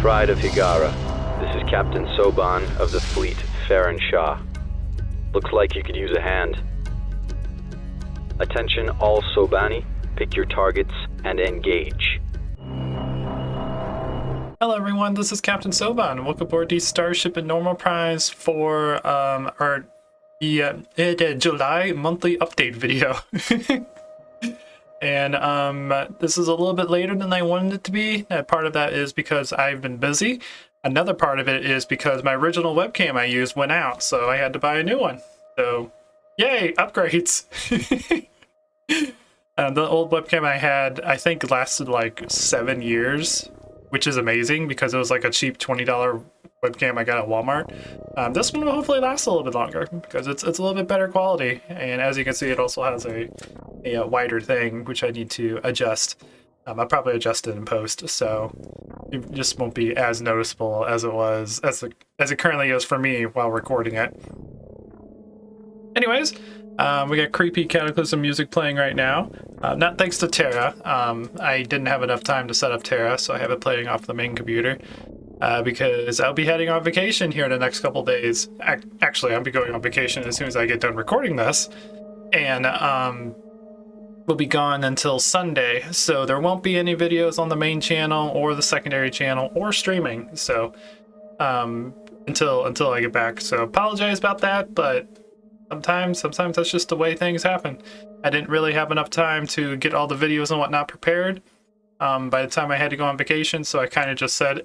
Pride of Higara. This is Captain Soban of the fleet, Farron Shah. Looks like you could use a hand. Attention all Sobani, pick your targets and engage. Hello everyone, this is Captain Soban. Welcome aboard the Starship at Normal Prize for our July monthly update video. And this is a little bit later than I wanted it to be. Part of that is because I've been busy. Another part of it is because my original webcam I used went out, so I had to buy a new one. So, yay, upgrades! The old webcam I had, I think, lasted like 7 years, which is amazing because it was like a cheap $20 webcam I got at Walmart. This one will hopefully last a little bit longer because it's a little bit better quality, and as you can see, it also has a wider thing which I need to adjust. I'll probably adjust it in post, so it just won't be as noticeable as it was as it currently is for me while recording it. Anyways, we got creepy Cataclysm music playing right now. Not thanks to Terra. I didn't have enough time to set up Terra, so I have it playing off the main computer. Because I'll be heading on vacation here in the next couple days. Actually, I'll be going on vacation as soon as I get done recording this. And we'll be gone until Sunday, so there won't be any videos on the main channel or the secondary channel or streaming. So until I get back. So apologize about that, but sometimes that's just the way things happen. I didn't really have enough time to get all the videos and whatnot prepared by the time I had to go on vacation, so I kind of just said,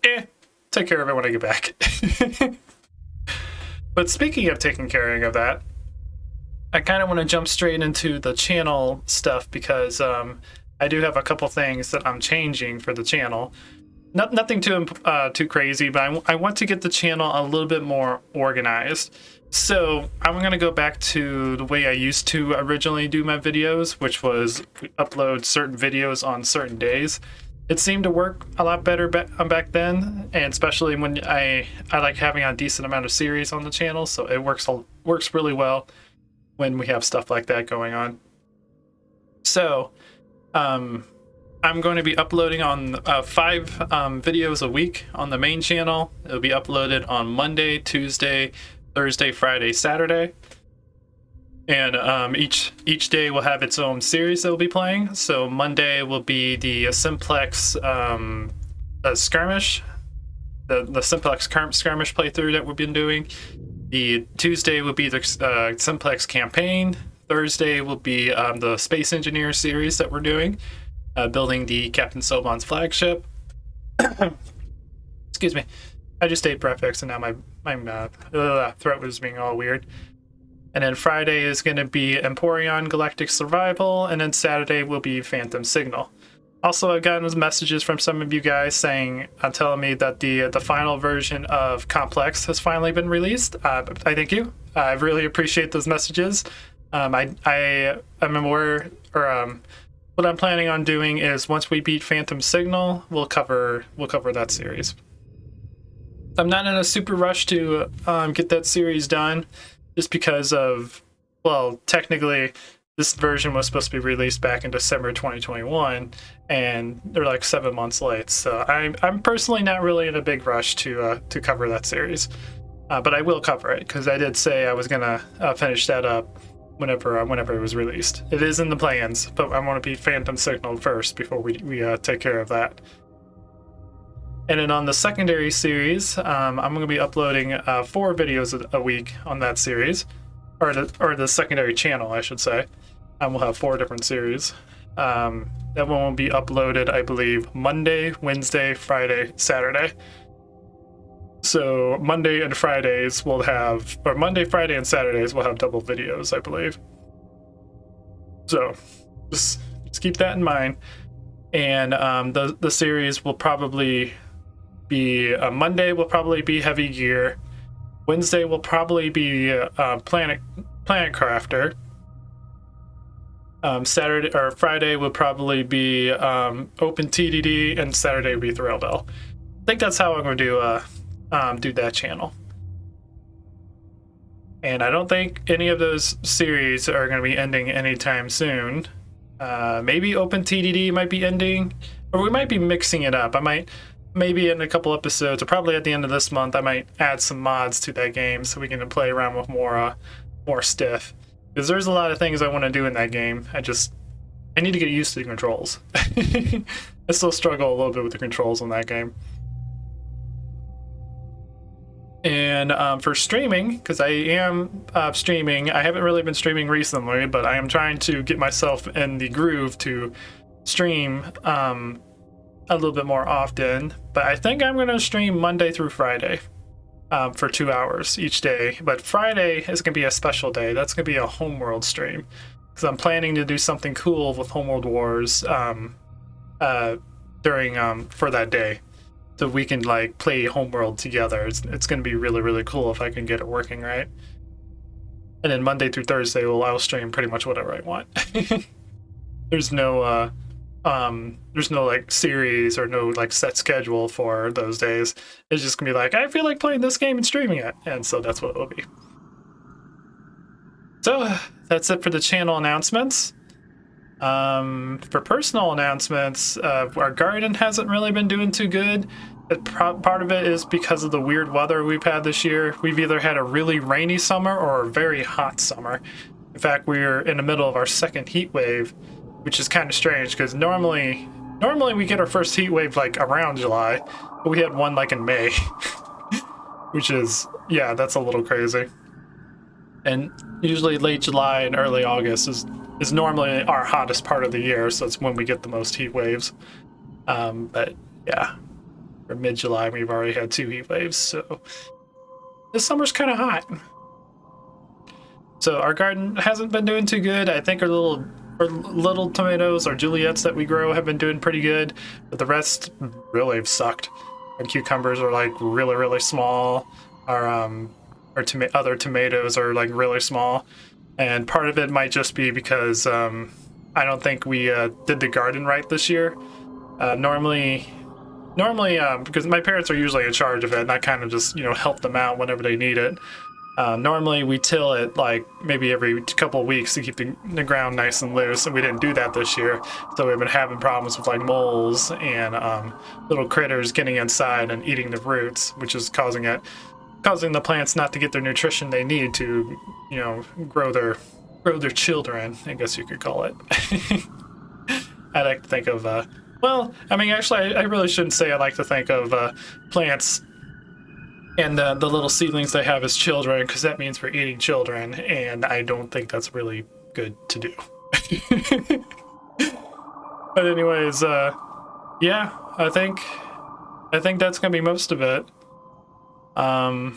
take care of it when I get back. But speaking of taking care of that, I kind of want to jump straight into the channel stuff because I do have a couple things that I'm changing for the channel. Nothing too crazy, but I want to get the channel a little bit more organized. So I'm going to go back to the way I used to originally do my videos, which was upload certain videos on certain days. It seemed to work a lot better back then, and especially when I like having a decent amount of series on the channel, so it works really well when we have stuff like that going on. So I'm going to be uploading on 5 videos a week on the main channel. It'll be uploaded on Monday, Tuesday, Thursday, Friday, Saturday. And each day will have its own series that we'll be playing. So Monday will be the Simplex skirmish, the Simplex skirmish playthrough that we've been doing. The Tuesday will be the Simplex campaign. Thursday will be the Space Engineer series that we're doing, building the Captain Soban's flagship. Excuse me, I just ate breakfast and now my throat was being all weird. And then Friday is going to be Emporion Galactic Survival, and then Saturday will be Phantom Signal. Also, I've gotten messages from some of you guys telling me that the final version of Complex has finally been released. I thank you. I really appreciate those messages. What I'm planning on doing is once we beat Phantom Signal, we'll cover that series. I'm not in a super rush to get that series done. Just because of, well, technically this version was supposed to be released back in December 2021, and they're like 7 months late. So I'm personally not really in a big rush to cover that series, but I will cover it because I did say I was gonna finish that up whenever it was released. It is in the plans, but I want to beat Phantom Signal first before we take care of that. And then on the secondary series, I'm going to be uploading 4 videos a week on that series, or the secondary channel, I should say. We'll have 4 different series. That one will be uploaded, I believe, Monday, Wednesday, Friday, Saturday. So Monday, Friday, and Saturdays we'll have double videos, I believe. So just keep that in mind. And the series will probably be Monday will probably be Heavy Gear. Wednesday will probably be Planet Crafter. Friday will probably be Open TDD, and Saturday will be Thrildell. I think that's how I'm going to do that channel. And I don't think any of those series are going to be ending anytime soon. Maybe Open TDD might be ending, or we might be mixing it up. I might maybe in a couple episodes, or probably at the end of this month, I might add some mods to that game so we can play around with more stuff. Because there's a lot of things I want to do in that game. I need to get used to the controls. I still struggle a little bit with the controls in that game. And for streaming, because I am streaming, I haven't really been streaming recently, but I am trying to get myself in the groove to stream a little bit more often. But I think I'm going to stream Monday through Friday for 2 hours each day. But Friday is going to be a special day. That's going to be a Homeworld stream, because I'm planning to do something cool with Homeworld Wars during for that day. So we can like play Homeworld together. It's going to be really, really cool if I can get it working right. And then Monday through Thursday, I'll stream pretty much whatever I want. There's no like series or no like set schedule for those days. It's just gonna be like, I feel like playing this game and streaming it, and so that's what it will be. So that's it for the channel announcements. For personal announcements, our garden hasn't really been doing too good. Part of it is because of the weird weather we've had this year. We've either had a really rainy summer or a very hot summer. In fact, we're in the middle of our second heat wave, which is kind of strange because normally we get our first heat wave like around July, but we had one like in May, which is, yeah, that's a little crazy. And usually late July and early August is normally our hottest part of the year, so it's when we get the most heat waves. But yeah, for mid-July we've already had 2 heat waves, so this summer's kind of hot. So our garden hasn't been doing too good. I think our little tomatoes or Juliets that we grow have been doing pretty good, but the rest really have sucked. Our cucumbers are like really, really small. Our other tomatoes are like really small, and part of it might just be because I don't think we did the garden right this year. Normally, because my parents are usually in charge of it, and I kind of just help them out whenever they need it. Normally we till it like maybe every couple of weeks to keep the ground nice and loose, and we didn't do that this year, so we've been having problems with like moles and little critters getting inside and eating the roots, which is causing the plants not to get their nutrition they need to grow their children, I guess you could call it. I like to think of well, I mean, actually I really shouldn't say I like to think of plants and the little seedlings they have as children, because that means we're eating children, and I don't think that's really good to do. But anyways, yeah, I think that's gonna be most of it. I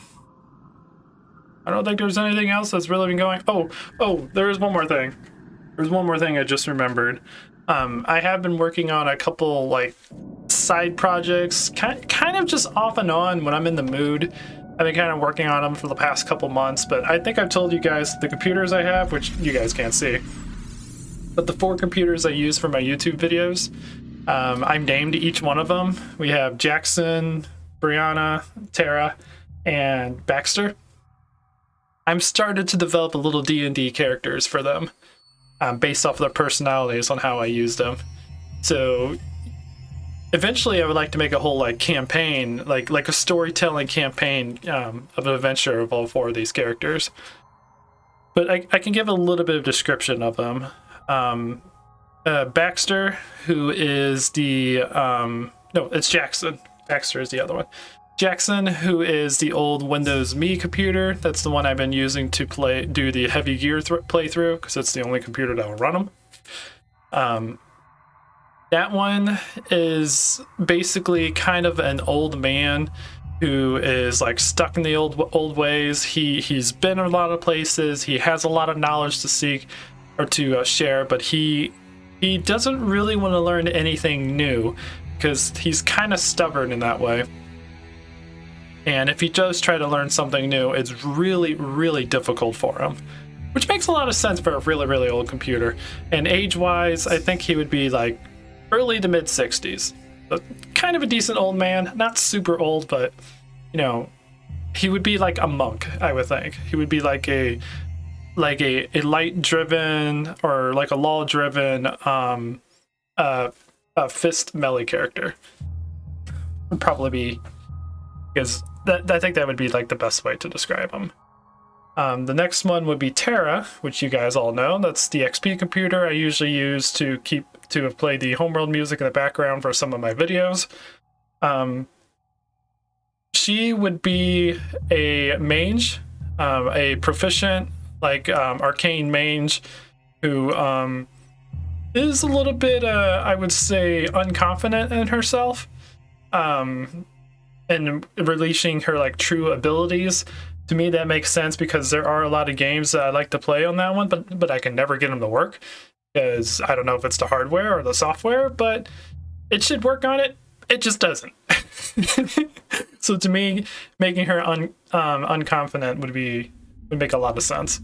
don't think there's anything else that's really been going. Oh, there is one more thing. There's one more thing I just remembered. I have been working on a couple like side projects, kind of just off and on when I'm in the mood. I've been kind of working on them for the past couple months, but I think I've told you guys the computers I have, which you guys can't see, but the 4 computers I use for my YouTube videos, I'm named each one of them. We have Jackson, Brianna, Tara, and Baxter. I'm started to develop a little D&D characters for them, based off of their personalities on how I use them. So eventually I would like to make a whole like campaign, like a storytelling campaign of an adventure of all 4 of these characters. But I can give a little bit of description of them. Baxter, who is the no, it's Jackson. Baxter is the other one. Jackson, who is the old Windows Me computer. That's the one I've been using to do the Heavy Gear playthrough, because it's the only computer that will run them. That one is basically kind of an old man who is like stuck in the old ways. He's been in a lot of places. He has a lot of knowledge to seek or to share, but he doesn't really want to learn anything new because he's kind of stubborn in that way. And if he does try to learn something new, it's really, really difficult for him, which makes a lot of sense for a really, really old computer. And age-wise, I think he would be like early to mid 60s. But kind of a decent old man, not super old, but he would be like a monk, I would think. He would be like a light-driven or like a law-driven fist melee character. would probably be, because I think that would be like the best way to describe them. The next one would be Terra, which you guys all know. That's the XP computer I usually use to play the homeworld music in the background for some of my videos. She would be a mage, a proficient, like arcane mage, who is a little bit, I would say, unconfident in herself, and releasing her like true abilities. To me, that makes sense because there are a lot of games that I like to play on that one, but I can never get them to work because I don't know if it's the hardware or the software, but it should work on it. It just doesn't. So to me, making her unconfident would make a lot of sense.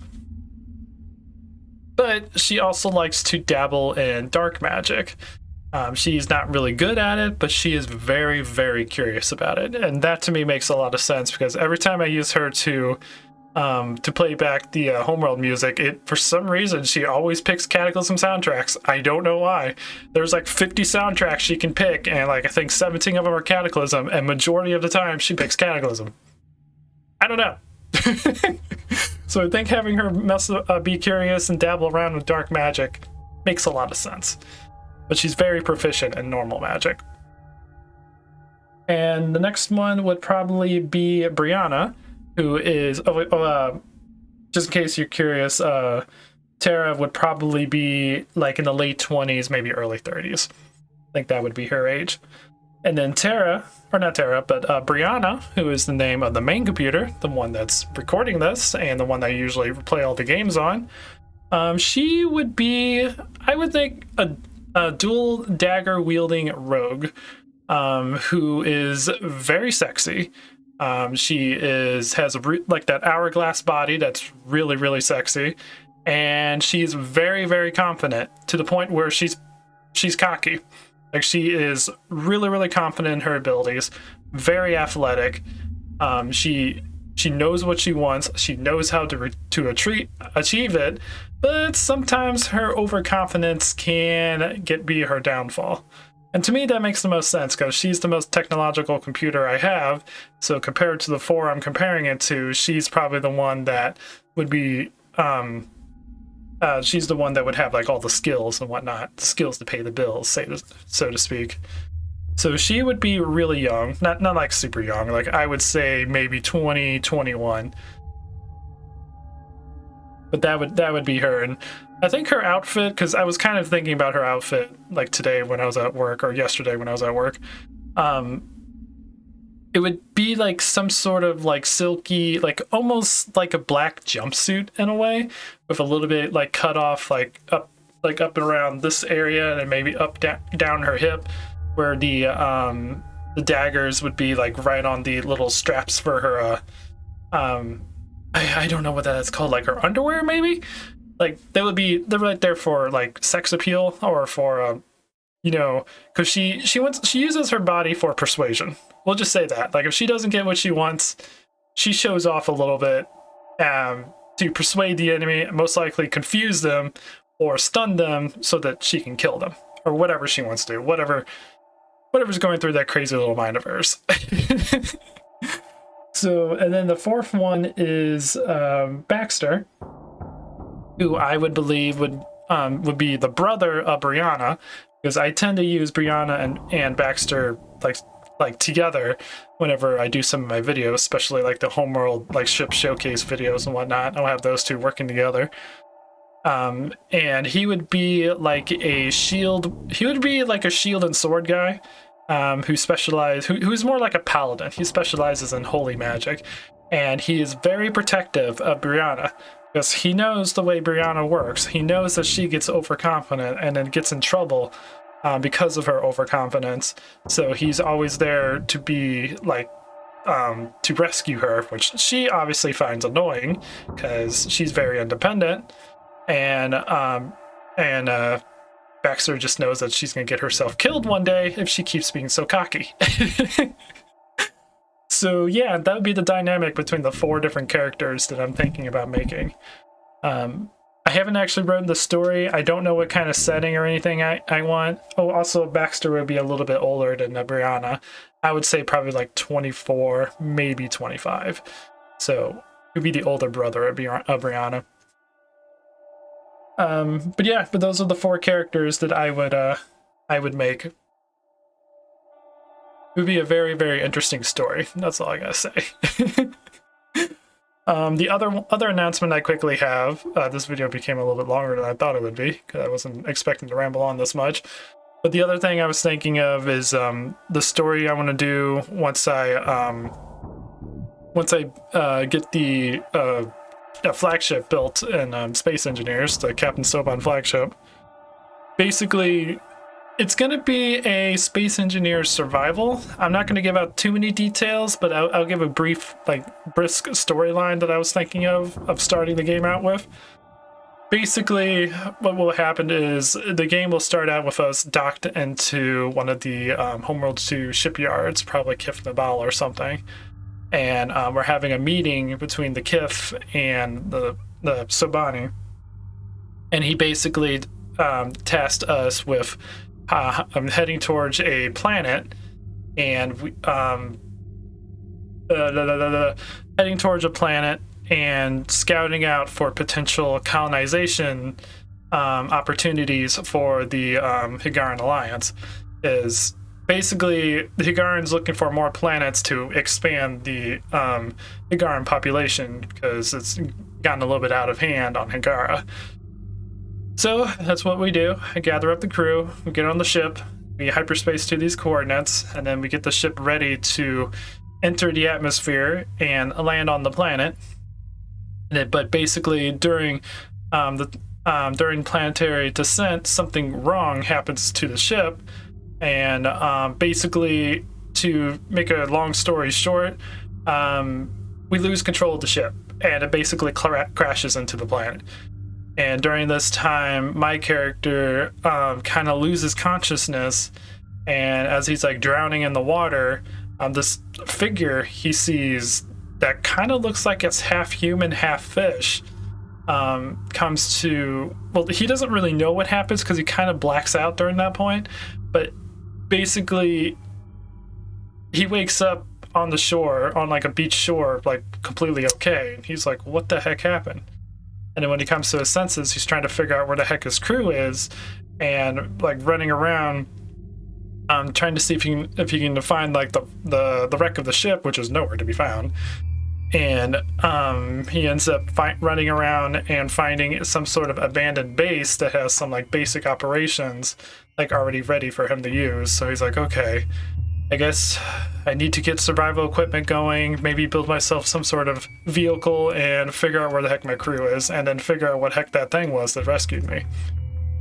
But she also likes to dabble in dark magic. She's not really good at it, but she is very, very curious about it. And that to me makes a lot of sense because every time I use her to play back the homeworld music, for some reason, she always picks Cataclysm soundtracks. I don't know why. There's like 50 soundtracks she can pick, and like I think 17 of them are Cataclysm, and majority of the time she picks Cataclysm. I don't know. So I think having her be curious and dabble around with dark magic makes a lot of sense. But she's very proficient in normal magic. And the next one would probably be Brianna, who is, just in case you're curious, Terra would probably be like in the late 20s, maybe early 30s. I think that would be her age. And then Brianna, who is the name of the main computer, the one that's recording this, and the one that I usually play all the games on, she would be, I would think, a dual dagger wielding rogue, who is very sexy. She has like that hourglass body that's really, really sexy, and she's very, very confident to the point where she's cocky. Like she is really, really confident in her abilities, very athletic. She knows what she wants. She knows how to achieve it, but sometimes her overconfidence can be her downfall. And to me, that makes the most sense because she's the most technological computer I have. So compared to the four I'm comparing it to, she's probably the one that would be, she's the one that would have like all the skills and whatnot, the skills to pay the bills, so to speak. So she would be really young, not like super young, like I would say maybe 20, 21. But that would be her. And I think her outfit, because I was kind of thinking about her outfit like today when I was at work, or yesterday when I was at work, it would be like some sort of like silky, like almost like a black jumpsuit in a way, with a little bit like cut off like up and around this area, and then maybe up down her hip, where the daggers would be like right on the little straps for her I don't know what that's called, like her underwear maybe. Like they're right there for like sex appeal, or for because she uses her body for persuasion. We'll just say that. Like if she doesn't get what she wants, she shows off a little bit to persuade the enemy, most likely confuse them or stun them so that she can kill them, or whatever she wants to do. Whatever's going through that crazy little mind of hers. So, and then the fourth one is Baxter, who I would believe would be the brother of Brianna, because I tend to use Brianna and Baxter like together whenever I do some of my videos, especially like the homeworld like ship showcase videos and whatnot. I'll have those two working together. And he would be like a shield. He would be like a shield and sword guy. Who's more like a paladin. He specializes in holy magic, and he is very protective of Brianna because he knows the way Brianna works. He knows that she gets overconfident and then gets in trouble because of her overconfidence. So he's always there to be like to rescue her, which she obviously finds annoying because she's very independent, and Baxter just knows that she's going to get herself killed one day if she keeps being so cocky. So yeah, that would be the dynamic between the four different characters that I'm thinking about making. I I haven't actually written the story. I don't know what kind of setting or anything I want. Oh, also Baxter would be a little bit older than Brianna. I would say probably like 24, maybe 25. So he'd be the older brother of Brianna. But yeah, but those are the 4 characters that I would make. It would be a very, very interesting story. That's all I gotta say. The other announcement I quickly have, this video became a little bit longer than I thought it would be, because I wasn't expecting to ramble on this much. But the other thing I was thinking of is the story I want to do once I get the flagship built in Space Engineers, the Captain Soban flagship. Basically, it's going to be a Space Engineer survival. I'm not going to give out too many details, but I'll give a brief, brisk storyline that I was thinking of starting the game out with. Basically, what will happen is the game will start out with us docked into one of the Homeworld 2 shipyards, probably Kif Nabal or something. And we're having a meeting between the Kif and the Sobani. And he basically tasked us with I'm heading towards a planet, and we heading towards a planet and scouting out for potential colonization opportunities for the Higaran Alliance. Is basically the Higaran's looking for more planets to expand the Higaran population because it's gotten a little bit out of hand on Higara. So that's what we do. I gather up the crew, we get on the ship, we hyperspace to these coordinates, and then we get the ship ready to enter the atmosphere and land on the planet. But basically, during planetary descent, something wrong happens to the ship, and basically, to make a long story short, we lose control of the ship, and it basically crashes into the planet. And during this time, my character kind of loses consciousness, and as he's drowning in the water, this figure he sees that kind of looks like it's half human, half fish, comes to... Well, he doesn't really know what happens because he kind of blacks out during that point, but basically, he wakes up on the shore, on a beach shore, completely okay. And he's like, what the heck happened? And then when he comes to his senses, he's trying to figure out where the heck his crew is, and running around, trying to see if he can find the wreck of the ship, which is nowhere to be found. And he ends up running around and finding some sort of abandoned base that has some basic operations already ready for him to use. So he's like, okay, I guess I need to get survival equipment going, maybe build myself some sort of vehicle and figure out where the heck my crew is, and then figure out what heck that thing was that rescued me.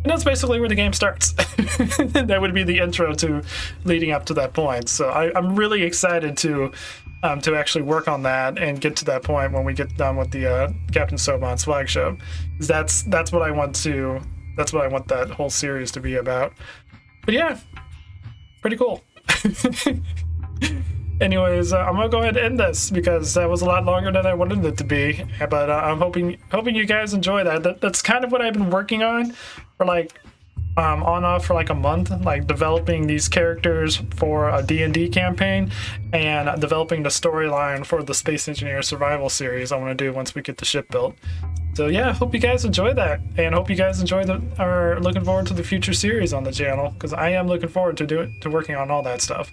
And that's basically where the game starts. That would be the intro to leading up to that point. So I'm really excited to actually work on that and get to that point when we get done with the Captain Soban's flagship. That's what I want that whole series to be about. But yeah, pretty cool. Anyways, I'm gonna go ahead and end this because that was a lot longer than I wanted it to be. But I'm hoping you guys enjoy that. That's kind of what I've been working on for on off for a month, developing these characters for a D&D campaign and developing the storyline for the Space Engineer Survival series I want to do once we get the ship built. So yeah, hope you guys enjoy that, and hope you guys are looking forward to the future series on the channel, because I am looking forward to working on all that stuff.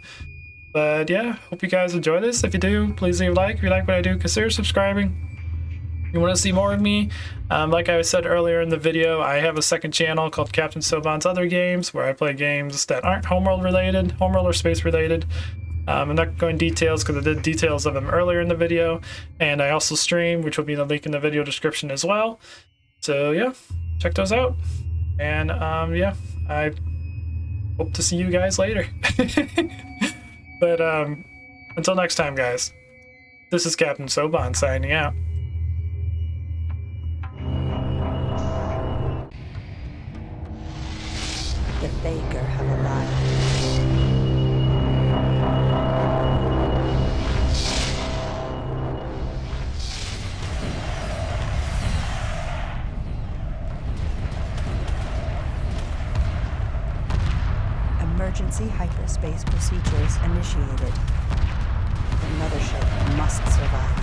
But yeah, hope you guys enjoy this. If you do, please leave a like. If you like what I do, consider subscribing. You want to see more of me? Like I said earlier in the video, I have a second channel called Captain Soban's Other Games, where I play games that aren't Homeworld related, Homeworld or space related. I'm not going details because I did details of them earlier in the video, and I also stream, which will be in the link in the video description as well. So yeah, check those out. And yeah, I hope to see you guys later. But until next time, guys, this is Captain Soban signing out. The Thaker have arrived. Emergency hyperspace procedures initiated. The mothership must survive.